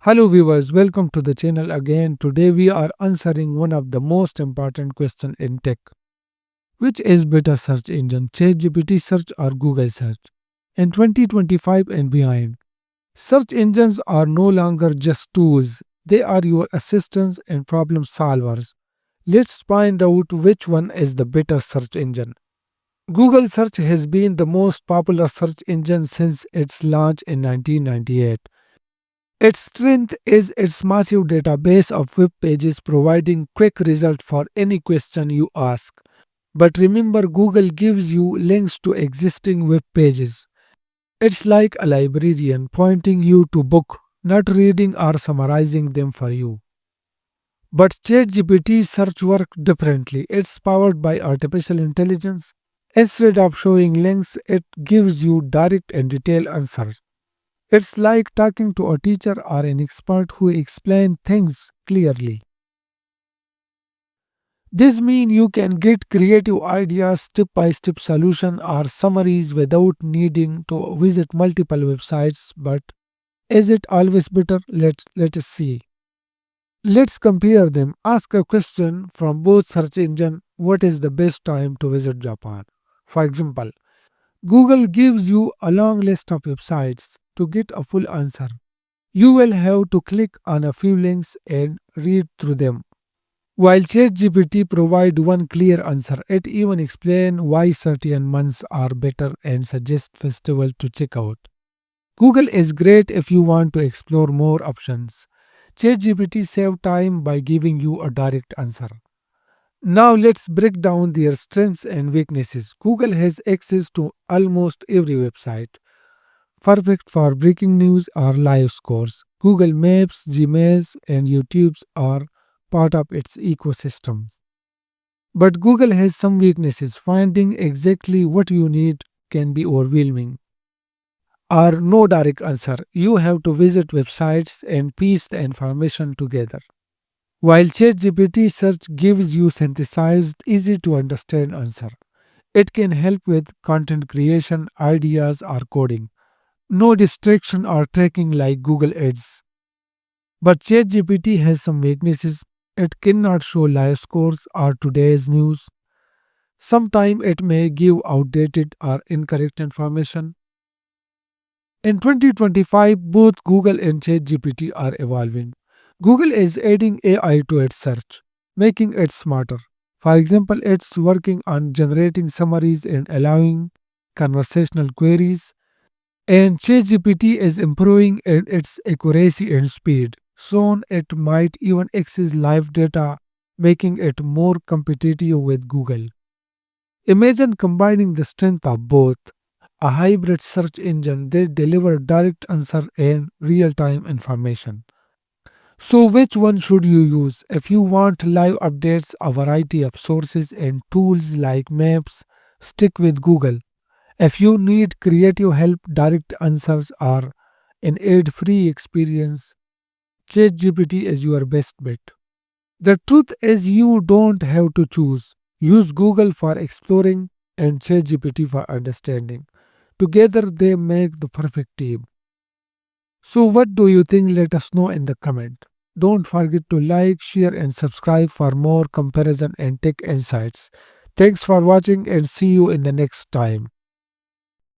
Hello viewers, welcome to the channel again. Today we are answering one of the most important questions in tech. Which is better search engine, ChatGPT search or Google search? In 2025 and behind, search engines are no longer just tools. They are your assistants and problem solvers. Let's find out which one is the better search engine. Google search has been the most popular search engine since its launch in 1998. Its strength is its massive database of web pages providing quick results for any question you ask. But remember, Google gives you links to existing web pages. It's like a librarian pointing you to book, not reading or summarizing them for you. But ChatGPT search works differently. It's powered by artificial intelligence. Instead of showing links, it gives you direct and detailed answers. It's like talking to a teacher or an expert who explains things clearly. This means you can get creative ideas, step-by-step solution or summaries without needing to visit multiple websites. But is it always better? Let us see. Let's compare them. Ask a question from both search engine. What is the best time to visit Japan? For example, Google gives you a long list of websites. To get a full answer, you will have to click on a few links and read through them. While ChatGPT provides one clear answer, it even explains why certain months are better and suggests festivals to check out. Google is great if you want to explore more options. ChatGPT saves time by giving you a direct answer. Now let's break down their strengths and weaknesses. Google has access to almost every website, perfect for breaking news or live scores. Google Maps, Gmails, and YouTube are part of its ecosystem. But Google has some weaknesses. Finding exactly what you need can be overwhelming. Or no direct answer. You have to visit websites and piece the information together. While ChatGPT search gives you synthesized, easy to understand answer. It can help with content creation, ideas, or coding. No distraction or tracking like Google Ads. But ChatGPT has some weaknesses. It cannot show live scores or today's news. Sometimes it may give outdated or incorrect information. In 2025, both Google and ChatGPT are evolving. Google is adding AI to its search, making it smarter. For example, it's working on generating summaries and allowing conversational queries. And ChatGPT is improving in its accuracy and speed. Soon it might even access live data, making it more competitive with Google. Imagine combining the strength of both, a hybrid search engine that delivers direct answer and real-time information. So which one should you use? If you want live updates, a variety of sources and tools like Maps, stick with Google. If you need creative help, direct answers, or an ad-free experience, ChatGPT is your best bet. The truth is you don't have to choose. Use Google for exploring and ChatGPT for understanding. Together they make the perfect team. So what do you think? Let us know in the comment. Don't forget to like, share and subscribe for more comparison and tech insights. Thanks for watching and see you in the next time.